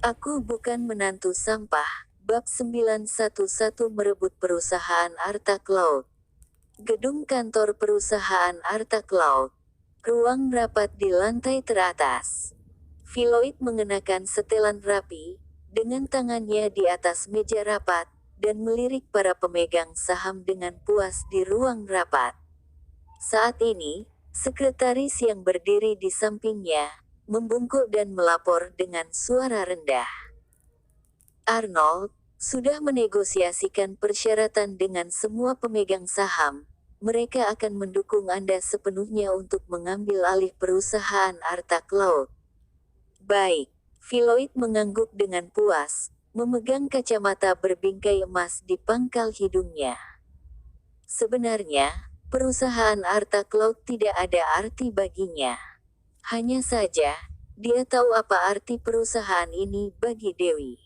Aku bukan menantu sampah. Bab 911 merebut perusahaan Arta Cloud. Gedung kantor perusahaan Arta Cloud. Ruang rapat di lantai teratas. Philoid mengenakan setelan rapi, dengan tangannya di atas meja rapat, dan melirik para pemegang saham dengan puas di ruang rapat. Saat ini, sekretaris yang berdiri di sampingnya, membungkuk dan melapor dengan suara rendah. Arnold, sudah menegosiasikan persyaratan dengan semua pemegang saham. Mereka akan mendukung Anda sepenuhnya untuk mengambil alih perusahaan Arta Cloud. Baik, Philoid mengangguk dengan puas, memegang kacamata berbingkai emas di pangkal hidungnya. Sebenarnya, perusahaan Arta Cloud tidak ada arti baginya. Hanya saja, dia tahu apa arti perusahaan ini bagi Dewi.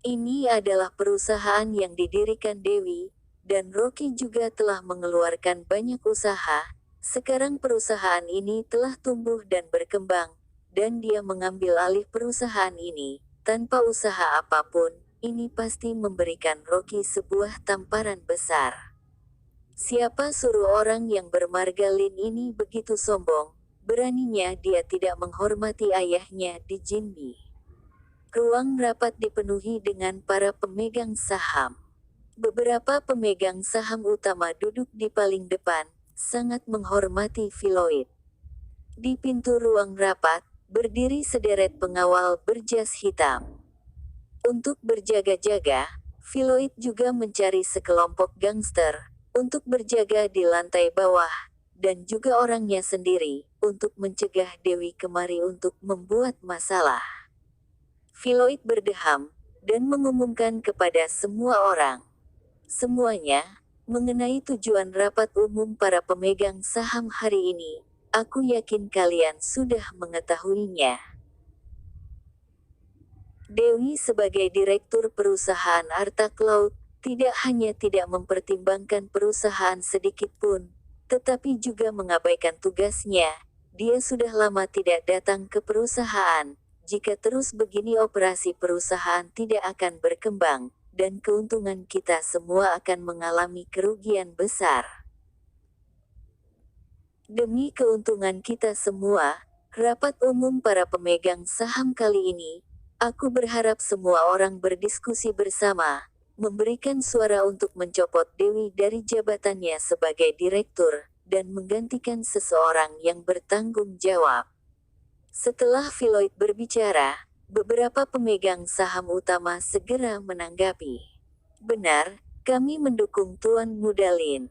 Ini adalah perusahaan yang didirikan Dewi, dan Rocky juga telah mengeluarkan banyak usaha. Sekarang perusahaan ini telah tumbuh dan berkembang, dan dia mengambil alih perusahaan ini, tanpa usaha apapun. Ini pasti memberikan Rocky sebuah tamparan besar. Siapa suruh orang yang bermargalin ini begitu sombong? Beraninya dia tidak menghormati ayahnya di Jinbi. Ruang rapat dipenuhi dengan para pemegang saham. Beberapa pemegang saham utama duduk di paling depan, sangat menghormati Philoid. Di pintu ruang rapat, berdiri sederet pengawal berjas hitam. Untuk berjaga-jaga, Philoid juga mencari sekelompok gangster, untuk berjaga di lantai bawah, dan juga orangnya sendiri, untuk mencegah Dewi kemari untuk membuat masalah. Philoid berdeham, dan mengumumkan kepada semua orang. Semuanya, mengenai tujuan rapat umum para pemegang saham hari ini. Aku yakin kalian sudah mengetahuinya. Dewi sebagai direktur perusahaan Arta Cloud, tidak hanya tidak mempertimbangkan perusahaan sedikit pun, tetapi juga mengabaikan tugasnya. Dia sudah lama tidak datang ke perusahaan. Jika terus begini operasi perusahaan tidak akan berkembang, dan keuntungan kita semua akan mengalami kerugian besar. Demi keuntungan kita semua, rapat umum para pemegang saham kali ini, aku berharap semua orang berdiskusi bersama, memberikan suara untuk mencopot Dewi dari jabatannya sebagai direktur, dan menggantikan seseorang yang bertanggung jawab. Setelah Philoid berbicara, beberapa pemegang saham utama segera menanggapi. Benar, kami mendukung Tuan Mudalin.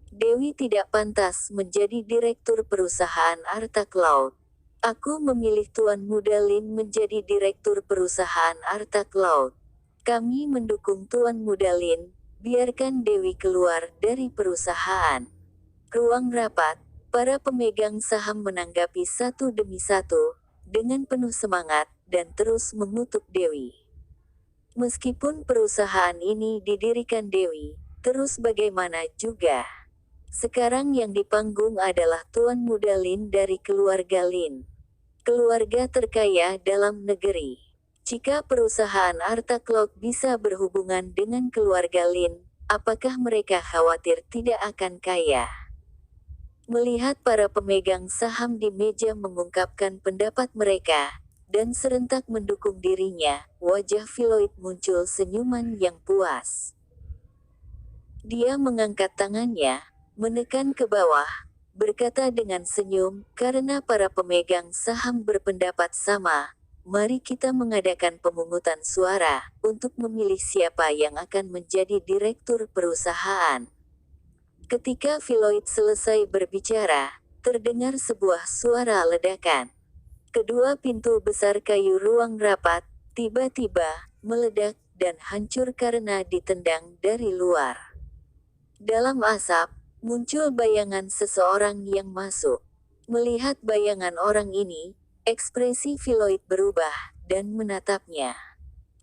Dewi tidak pantas menjadi direktur perusahaan Arta Cloud. Aku memilih Tuan Mudalin menjadi direktur perusahaan Arta Cloud. Kami mendukung Tuan Mudalin, biarkan Dewi keluar dari perusahaan. Ruang rapat, para pemegang saham menanggapi satu demi satu, dengan penuh semangat, dan terus mengutuk Dewi. Meskipun perusahaan ini didirikan Dewi, terus bagaimana juga. Sekarang yang di panggung adalah Tuan Mudalin dari keluarga Lin. Keluarga terkaya dalam negeri. Jika perusahaan Arta Cloud bisa berhubungan dengan keluarga Lin, apakah mereka khawatir tidak akan kaya? Melihat para pemegang saham di meja mengungkapkan pendapat mereka, dan serentak mendukung dirinya, wajah Philoid muncul senyuman yang puas. Dia mengangkat tangannya, menekan ke bawah, berkata dengan senyum, karena para pemegang saham berpendapat sama, mari kita mengadakan pemungutan suara, untuk memilih siapa yang akan menjadi direktur perusahaan. Ketika Philoid selesai berbicara, terdengar sebuah suara ledakan. Kedua pintu besar kayu ruang rapat, tiba-tiba, meledak, dan hancur karena ditendang dari luar. Dalam asap, muncul bayangan seseorang yang masuk. Melihat bayangan orang ini, ekspresi Philoid berubah, dan menatapnya.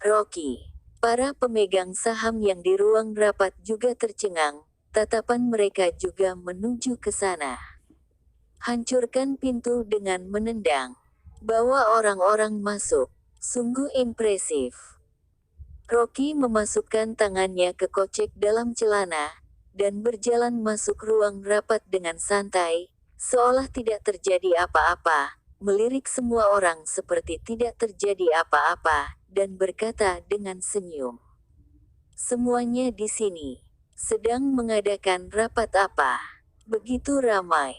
Rocky. Para pemegang saham yang di ruang rapat juga tercengang, tatapan mereka juga menuju ke sana. Hancurkan pintu dengan menendang. Bawa orang-orang masuk. Sungguh impresif. Rocky memasukkan tangannya ke kocek dalam celana, dan berjalan masuk ruang rapat dengan santai, seolah tidak terjadi apa-apa, melirik semua orang seperti tidak terjadi apa-apa, dan berkata dengan senyum. Semuanya di sini sedang mengadakan rapat apa? Begitu ramai.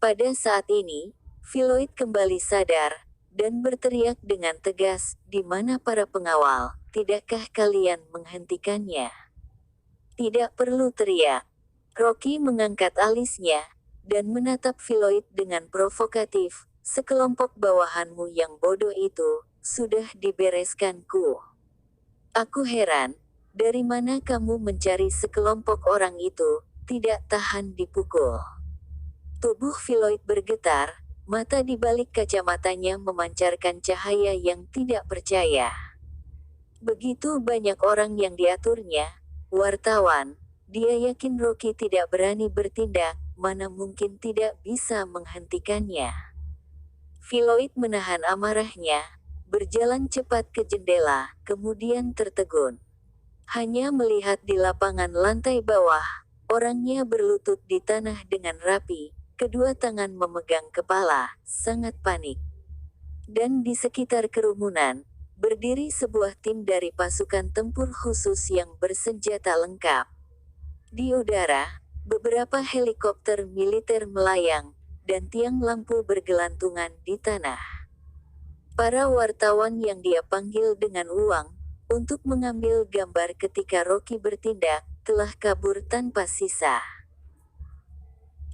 Pada saat ini, Filoid kembali sadar, dan berteriak dengan tegas, "Di mana para pengawal? Tidakkah kalian menghentikannya?" "Tidak perlu teriak." Rocky mengangkat alisnya, dan menatap Filoid dengan provokatif, "Sekelompok bawahanmu yang bodoh itu, sudah dibereskanku. Aku heran, dari mana kamu mencari sekelompok orang itu, tidak tahan dipukul." Tubuh Filoid bergetar, mata di balik kacamatanya memancarkan cahaya yang tidak percaya. Begitu banyak orang yang diaturnya, wartawan, dia yakin Rocky tidak berani bertindak, mana mungkin tidak bisa menghentikannya. Filoid menahan amarahnya, berjalan cepat ke jendela, kemudian tertegun. Hanya melihat di lapangan lantai bawah, orangnya berlutut di tanah dengan rapi, kedua tangan memegang kepala, sangat panik. Dan di sekitar kerumunan, berdiri sebuah tim dari pasukan tempur khusus yang bersenjata lengkap. Di udara, beberapa helikopter militer melayang, dan tiang lampu bergelantungan di tanah. Para wartawan yang dia panggil dengan uang, untuk mengambil gambar ketika Rocky bertindak, telah kabur tanpa sisa.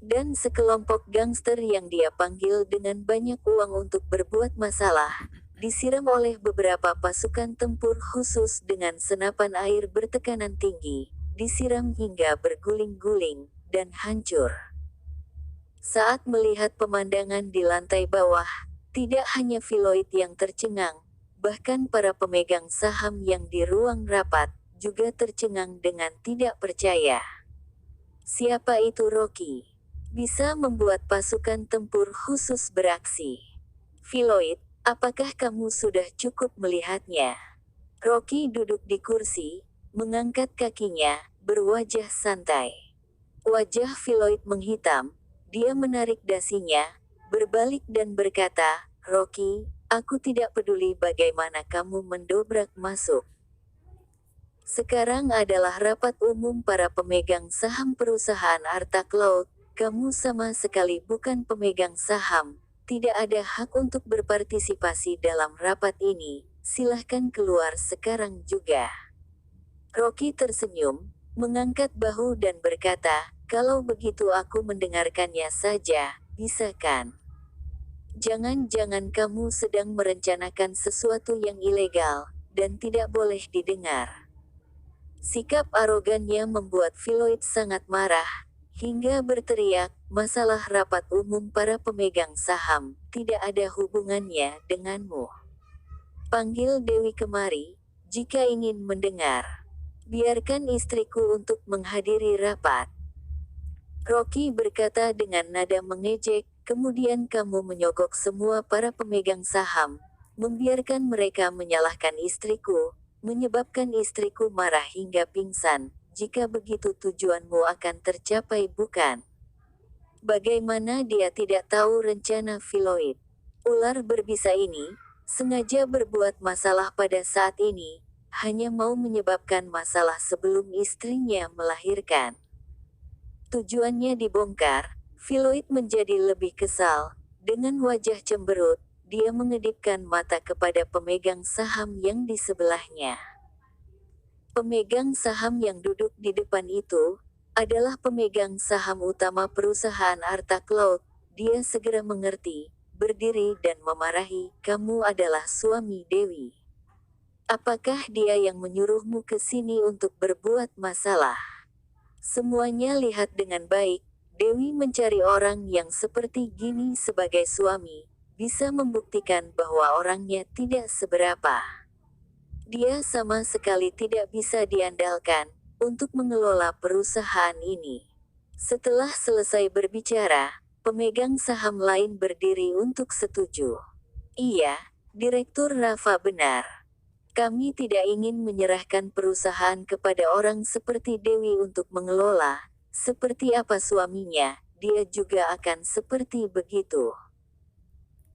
Dan sekelompok gangster yang dia panggil dengan banyak uang untuk berbuat masalah, disiram oleh beberapa pasukan tempur khusus dengan senapan air bertekanan tinggi, disiram hingga berguling-guling, dan hancur. Saat melihat pemandangan di lantai bawah, tidak hanya Filoid yang tercengang, bahkan para pemegang saham yang di ruang rapat, juga tercengang dengan tidak percaya. Siapa itu Rocky? Bisa membuat pasukan tempur khusus beraksi. Filoid, apakah kamu sudah cukup melihatnya? Rocky duduk di kursi, mengangkat kakinya, berwajah santai. Wajah Filoid menghitam, dia menarik dasinya, berbalik dan berkata, "Rocky, aku tidak peduli bagaimana kamu mendobrak masuk. Sekarang adalah rapat umum para pemegang saham perusahaan Arta Cloud, kamu sama sekali bukan pemegang saham, tidak ada hak untuk berpartisipasi dalam rapat ini, silahkan keluar sekarang juga." Rocky tersenyum, mengangkat bahu dan berkata, "Kalau begitu aku mendengarkannya saja, bisa kan? Jangan-jangan kamu sedang merencanakan sesuatu yang ilegal, dan tidak boleh didengar." Sikap arogannya membuat Filoid sangat marah, hingga berteriak, "Masalah rapat umum para pemegang saham, tidak ada hubungannya denganmu. Panggil Dewi kemari, jika ingin mendengar. Biarkan istriku untuk menghadiri rapat." Rocky berkata dengan nada mengejek, "Kemudian kamu menyogok semua para pemegang saham, membiarkan mereka menyalahkan istriku, menyebabkan istriku marah hingga pingsan. Jika begitu tujuanmu akan tercapai bukan? Bagaimana dia tidak tahu rencana Filoid? Ular berbisa ini, sengaja berbuat masalah pada saat ini, hanya mau menyebabkan masalah sebelum istrinya melahirkan." Tujuannya dibongkar, Filoid menjadi lebih kesal. Dengan wajah cemberut, dia mengedipkan mata kepada pemegang saham yang di sebelahnya. Pemegang saham yang duduk di depan itu, adalah pemegang saham utama perusahaan Arta Cloud. Dia segera mengerti, berdiri dan memarahi, "Kamu adalah suami Dewi. Apakah dia yang menyuruhmu ke sini untuk berbuat masalah?" Semuanya lihat dengan baik, Dewi mencari orang yang seperti gini sebagai suami, bisa membuktikan bahwa orangnya tidak seberapa. Dia sama sekali tidak bisa diandalkan, untuk mengelola perusahaan ini. Setelah selesai berbicara, pemegang saham lain berdiri untuk setuju. "Iya, Direktur Rafa benar. Kami tidak ingin menyerahkan perusahaan kepada orang seperti Dewi untuk mengelola. Seperti apa suaminya, dia juga akan seperti begitu.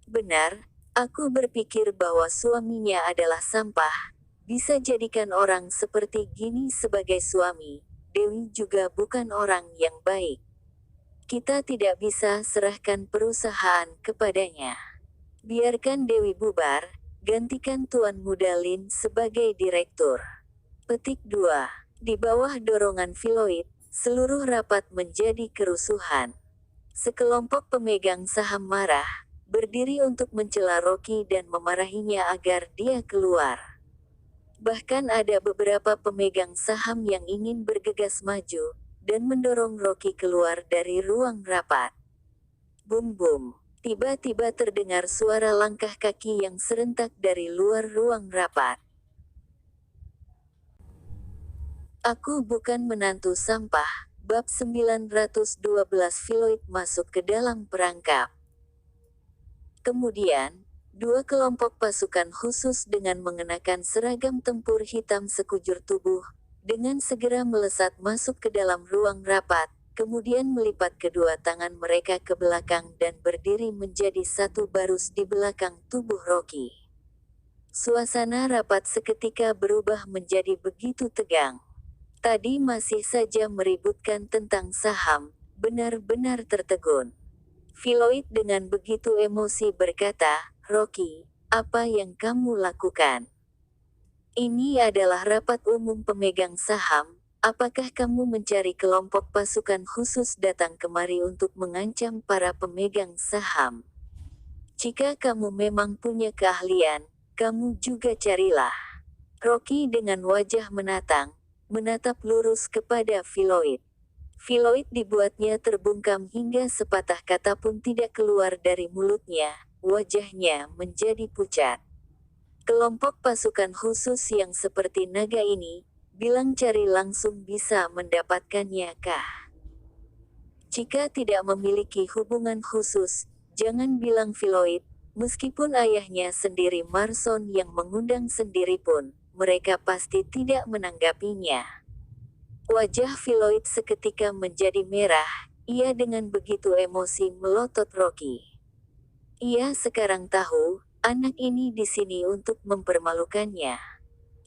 Benar, aku berpikir bahwa suaminya adalah sampah. Bisa jadikan orang seperti gini sebagai suami. Dewi juga bukan orang yang baik. Kita tidak bisa serahkan perusahaan kepadanya. Biarkan Dewi bubar, gantikan Tuan Muda Lin sebagai direktur. Petik 2. Di bawah dorongan Filoid, seluruh rapat menjadi kerusuhan. Sekelompok pemegang saham marah, berdiri untuk mencela Rocky dan memarahinya agar dia keluar. Bahkan ada beberapa pemegang saham yang ingin bergegas maju, dan mendorong Rocky keluar dari ruang rapat. Bum-bum. Tiba-tiba terdengar suara langkah kaki yang serentak dari luar ruang rapat. Aku bukan menantu sampah. Bab 912 Filoid masuk ke dalam perangkap. Kemudian, dua kelompok pasukan khusus dengan mengenakan seragam tempur hitam sekujur tubuh, dengan segera melesat masuk ke dalam ruang rapat, kemudian melipat kedua tangan mereka ke belakang dan berdiri menjadi satu barus di belakang tubuh Rocky. Suasana rapat seketika berubah menjadi begitu tegang. Tadi masih saja meributkan tentang saham, benar-benar tertegun. Filoid dengan begitu emosi berkata, "Rocky, apa yang kamu lakukan? Ini adalah rapat umum pemegang saham. Apakah kamu mencari kelompok pasukan khusus datang kemari untuk mengancam para pemegang saham? Jika kamu memang punya keahlian, kamu juga carilah." Rocky dengan wajah menatang, menatap lurus kepada Filoid. Filoid dibuatnya terbungkam hingga sepatah kata pun tidak keluar dari mulutnya, wajahnya menjadi pucat. Kelompok pasukan khusus yang seperti naga ini, bilang cari langsung bisa mendapatkannya kah? Jika tidak memiliki hubungan khusus, jangan bilang Filoid, meskipun ayahnya sendiri Marson yang mengundang sendiri pun, mereka pasti tidak menanggapinya. Wajah Filoid seketika menjadi merah, ia dengan begitu emosi melotot Rocky. Ia sekarang tahu, anak ini di sini untuk mempermalukannya.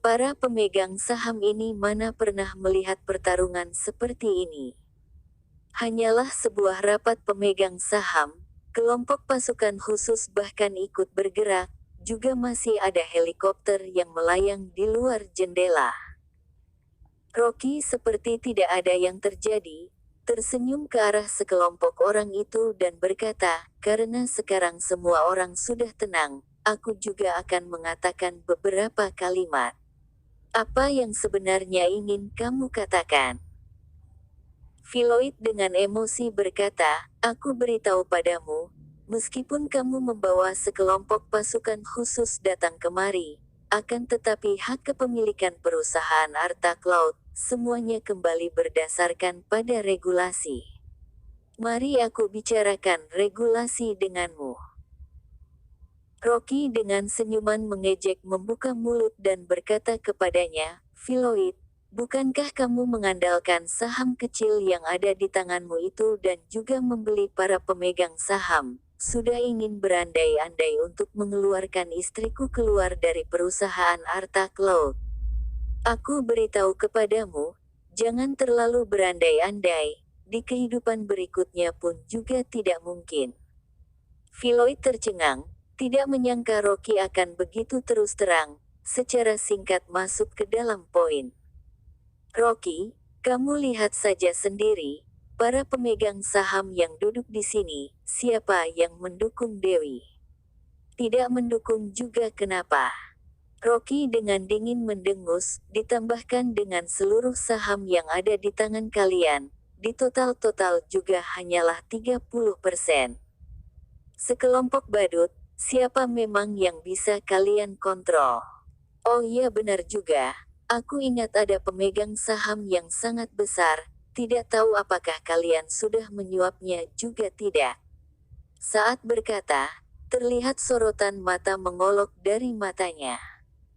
Para pemegang saham ini mana pernah melihat pertarungan seperti ini. Hanyalah sebuah rapat pemegang saham, kelompok pasukan khusus bahkan ikut bergerak, juga masih ada helikopter yang melayang di luar jendela. Rocky seperti tidak ada yang terjadi, tersenyum ke arah sekelompok orang itu dan berkata, "Karena sekarang semua orang sudah tenang, aku juga akan mengatakan beberapa kalimat. Apa yang sebenarnya ingin kamu katakan?" Filoid dengan emosi berkata, "Aku beritahu padamu, meskipun kamu membawa sekelompok pasukan khusus datang kemari, akan tetapi hak kepemilikan perusahaan Arta Cloud, semuanya kembali berdasarkan pada regulasi. Mari aku bicarakan regulasi denganmu." Rocky dengan senyuman mengejek membuka mulut dan berkata kepadanya, "Filoid, bukankah kamu mengandalkan saham kecil yang ada di tanganmu itu dan juga membeli para pemegang saham, sudah ingin berandai-andai untuk mengeluarkan istriku keluar dari perusahaan Arta Cloud? Aku beritahu kepadamu, jangan terlalu berandai-andai, di kehidupan berikutnya pun juga tidak mungkin." Filoid tercengang, tidak menyangka Rocky akan begitu terus terang, secara singkat masuk ke dalam poin. "Rocky, kamu lihat saja sendiri, para pemegang saham yang duduk di sini, siapa yang mendukung Dewi? Tidak mendukung juga kenapa?" Rocky dengan dingin mendengus, "Ditambahkan dengan seluruh saham yang ada di tangan kalian, di total-total juga hanyalah 30%. Sekelompok badut, siapa memang yang bisa kalian kontrol? Oh iya benar juga, aku ingat ada pemegang saham yang sangat besar, tidak tahu apakah kalian sudah menyuapnya juga tidak." Saat berkata, Terlihat sorotan mata mengolok dari matanya.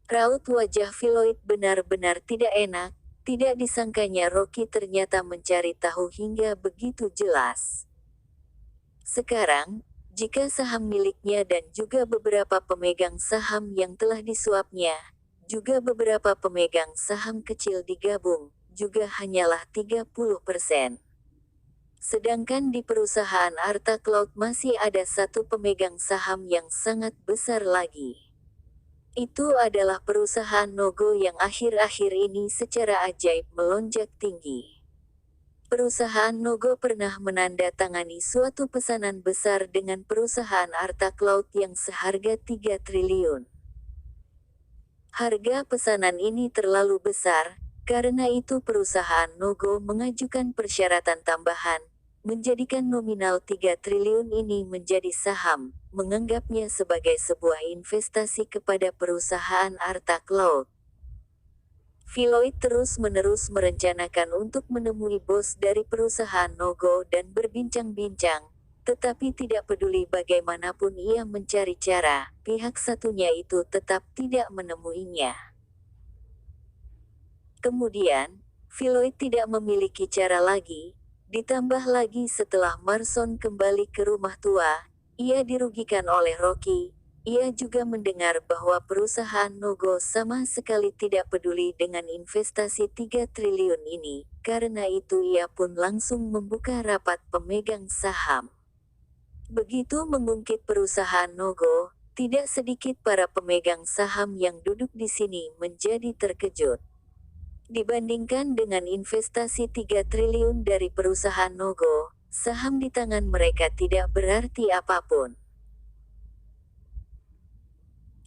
Raut wajah Philoid benar-benar tidak enak. Tidak disangkanya Rocky ternyata mencari tahu hingga begitu jelas. Sekarang, jika saham miliknya dan juga beberapa pemegang saham yang telah disuapnya, juga beberapa pemegang saham kecil digabung, juga hanyalah 30%. Sedangkan di perusahaan Arta Cloud masih ada satu pemegang saham yang sangat besar lagi. Itu adalah perusahaan Nogo yang akhir-akhir ini secara ajaib melonjak tinggi. Perusahaan Nogo pernah menandatangani suatu pesanan besar dengan perusahaan Arta Cloud yang seharga 3 triliun. Harga pesanan ini terlalu besar, karena itu perusahaan Nogo mengajukan persyaratan tambahan, menjadikan nominal 3 triliun ini menjadi saham, menganggapnya sebagai sebuah investasi kepada perusahaan Arta Cloud. Philoid terus-menerus merencanakan untuk menemui bos dari perusahaan Nogo dan berbincang-bincang, tetapi tidak peduli bagaimanapun ia mencari cara, pihak satunya itu tetap tidak menemuinya. Kemudian, Philoid tidak memiliki cara lagi, ditambah lagi setelah Marson kembali ke rumah tua, ia dirugikan oleh Rocky. Ia juga mendengar bahwa perusahaan Nogo sama sekali tidak peduli dengan investasi 3 triliun ini, karena itu ia pun langsung membuka rapat pemegang saham. Begitu mengungkit perusahaan Nogo, tidak sedikit para pemegang saham yang duduk di sini menjadi terkejut. Dibandingkan dengan investasi 3 triliun dari perusahaan Nogo, saham di tangan mereka tidak berarti apapun.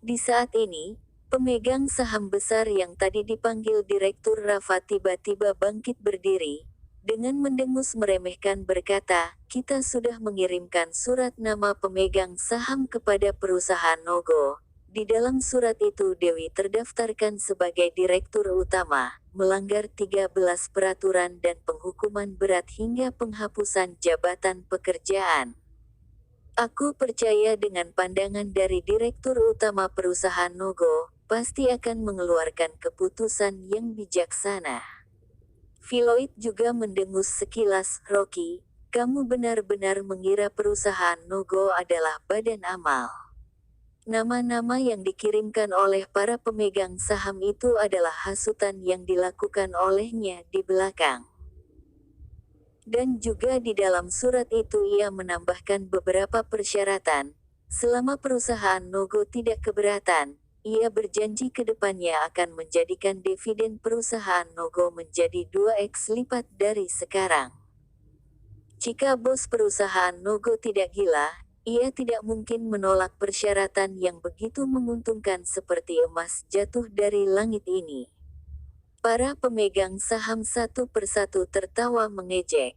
Di saat ini, pemegang saham besar yang tadi dipanggil Direktur Rafa tiba-tiba bangkit berdiri, dengan mendengus meremehkan berkata, "Kita sudah mengirimkan surat nama pemegang saham kepada perusahaan Nogo. Di dalam surat itu Dewi terdaftarkan sebagai Direktur Utama, melanggar 13 peraturan dan penghukuman berat hingga penghapusan jabatan pekerjaan. Aku percaya dengan pandangan dari Direktur Utama perusahaan Nogo, pasti akan mengeluarkan keputusan yang bijaksana." Philoid juga mendengus sekilas, "Rocky, kamu benar-benar mengira perusahaan Nogo adalah badan amal. Nama-nama yang dikirimkan oleh para pemegang saham itu adalah hasutan yang dilakukan olehnya di belakang." Dan juga di dalam surat itu ia menambahkan beberapa persyaratan. Selama perusahaan Nogo tidak keberatan, ia berjanji ke depannya akan menjadikan dividen perusahaan Nogo menjadi 2x lipat dari sekarang. Jika bos perusahaan Nogo tidak gila, ia tidak mungkin menolak persyaratan yang begitu menguntungkan seperti emas jatuh dari langit ini. Para pemegang saham satu persatu tertawa mengejek.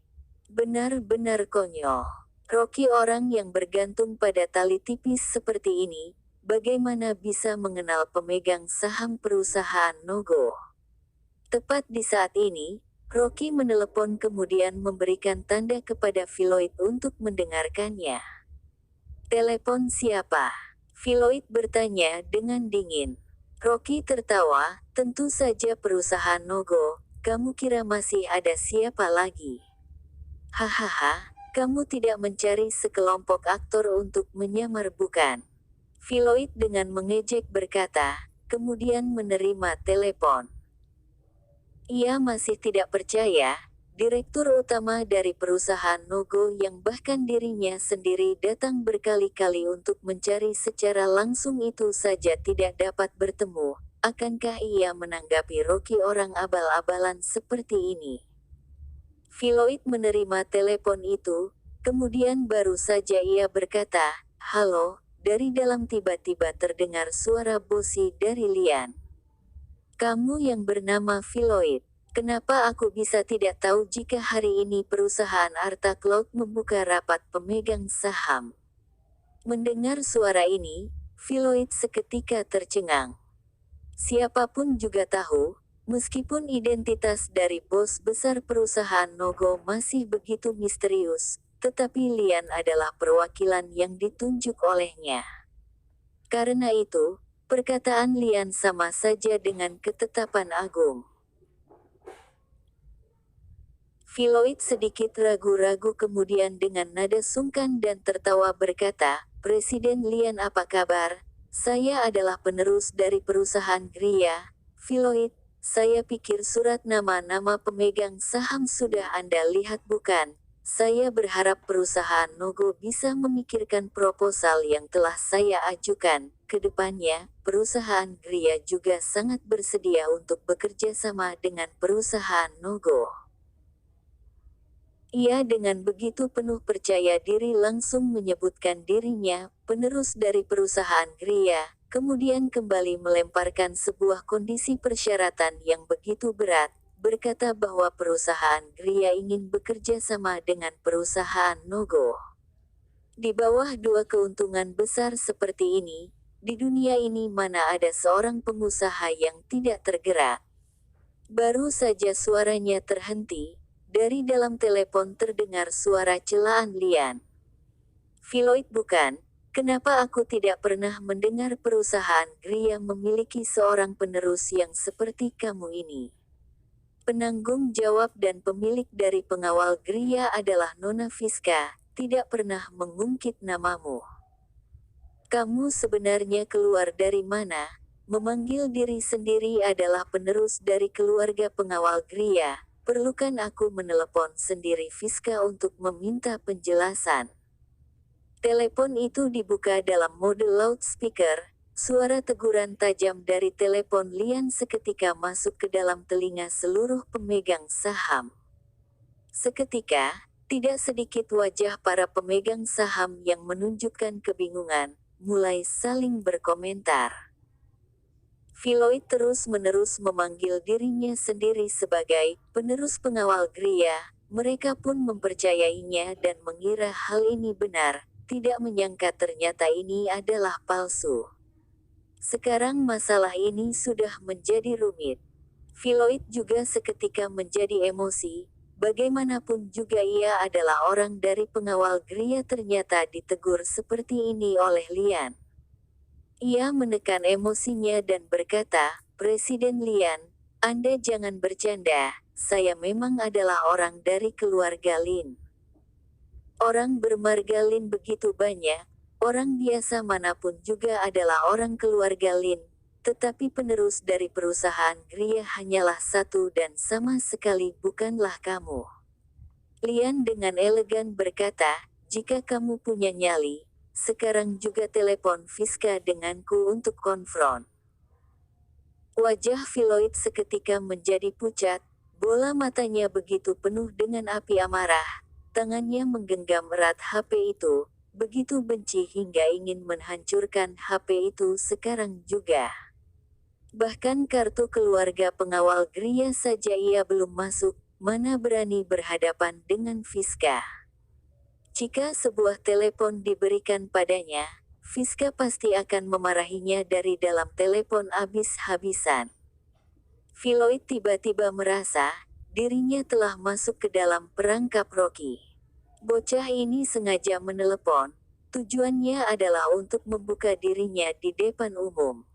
Benar-benar konyol. Rocky orang yang bergantung pada tali tipis seperti ini, bagaimana bisa mengenal pemegang saham perusahaan Nogo? Tepat di saat ini, Rocky menelepon kemudian memberikan tanda kepada Philoid untuk mendengarkannya. "Telepon siapa?" Philoid bertanya dengan dingin. Rocky tertawa, "Tentu saja perusahaan Nogo, kamu kira masih ada siapa lagi? Hahaha, kamu tidak mencari sekelompok aktor untuk menyamar bukan?" Philoid dengan mengejek berkata, kemudian menerima telepon. Ia masih tidak percaya, Direktur Utama dari perusahaan Nogo yang bahkan dirinya sendiri datang berkali-kali untuk mencari secara langsung itu saja tidak dapat bertemu. Akankah ia menanggapi Rocky orang abal-abalan seperti ini? Philoid menerima telepon itu, kemudian baru saja ia berkata, "Halo," dari dalam tiba-tiba terdengar suara bosi dari Lian. "Kamu yang bernama Philoid, kenapa aku bisa tidak tahu jika hari ini perusahaan Arta Cloud membuka rapat pemegang saham?" Mendengar suara ini, Philoid seketika tercengang. Siapapun juga tahu, meskipun identitas dari bos besar perusahaan Nogo masih begitu misterius, tetapi Lian adalah perwakilan yang ditunjuk olehnya. Karena itu, perkataan Lian sama saja dengan ketetapan agung. Philoit sedikit ragu-ragu kemudian dengan nada sungkan dan tertawa berkata, "Presiden Lian apa kabar? Saya adalah penerus dari perusahaan Gria, Philoit. Saya pikir surat nama-nama pemegang saham sudah Anda lihat bukan? Saya berharap perusahaan Nogo bisa memikirkan proposal yang telah saya ajukan. Kedepannya, perusahaan Gria juga sangat bersedia untuk bekerja sama dengan perusahaan Nogo." Ia dengan begitu penuh percaya diri langsung menyebutkan dirinya penerus dari perusahaan Gria, kemudian kembali melemparkan sebuah kondisi persyaratan yang begitu berat, berkata bahwa perusahaan Gria ingin bekerja sama dengan perusahaan Nogo. Di bawah dua keuntungan besar seperti ini, di dunia ini mana ada seorang pengusaha yang tidak tergerak. Baru saja suaranya terhenti. Dari dalam telepon terdengar suara celaan Lian. "Philoit bukan? Kenapa aku tidak pernah mendengar perusahaan Gria memiliki seorang penerus yang seperti kamu ini?" Penanggung jawab dan pemilik dari pengawal Gria adalah Nona Fiska, tidak pernah mengungkit namamu. Kamu sebenarnya keluar dari mana? Memanggil diri sendiri adalah penerus dari keluarga pengawal Gria. Perlukan aku menelepon sendiri Fiska untuk meminta penjelasan. Telepon itu dibuka dalam mode loudspeaker. Suara teguran tajam dari telepon Lian seketika masuk ke dalam telinga seluruh pemegang saham. Seketika, tidak sedikit wajah para pemegang saham yang menunjukkan kebingungan, mulai saling berkomentar. Philoit terus-menerus memanggil dirinya sendiri sebagai penerus pengawal Gria. Mereka pun mempercayainya dan mengira hal ini benar, tidak menyangka ternyata ini adalah palsu. Sekarang masalah ini sudah menjadi rumit. Philoit juga seketika menjadi emosi. Bagaimanapun juga ia adalah orang dari pengawal Gria ternyata ditegur seperti ini oleh Lian. Ia menekan emosinya dan berkata, "Presiden Lian, Anda jangan bercanda, saya memang adalah orang dari keluarga Lin. Orang bermarga Lin begitu banyak, orang biasa manapun juga adalah orang keluarga Lin, tetapi penerus dari perusahaan Gria hanyalah satu dan sama sekali bukanlah kamu." Lian dengan elegan berkata, "Jika kamu punya nyali, sekarang juga telepon Fiska denganku untuk konfront." Wajah Philoit seketika menjadi pucat, bola matanya begitu penuh dengan api amarah, tangannya menggenggam erat HP itu, begitu benci hingga ingin menghancurkan HP itu sekarang juga. Bahkan kartu keluarga pengawal Gria saja ia belum masuk, mana berani berhadapan dengan Fiska. Jika sebuah telepon diberikan padanya, Fiska pasti akan memarahinya dari dalam telepon habis-habisan. Philoit tiba-tiba merasa, dirinya telah masuk ke dalam perangkap Rocky. Bocah ini sengaja menelepon, tujuannya adalah untuk membuka dirinya di depan umum.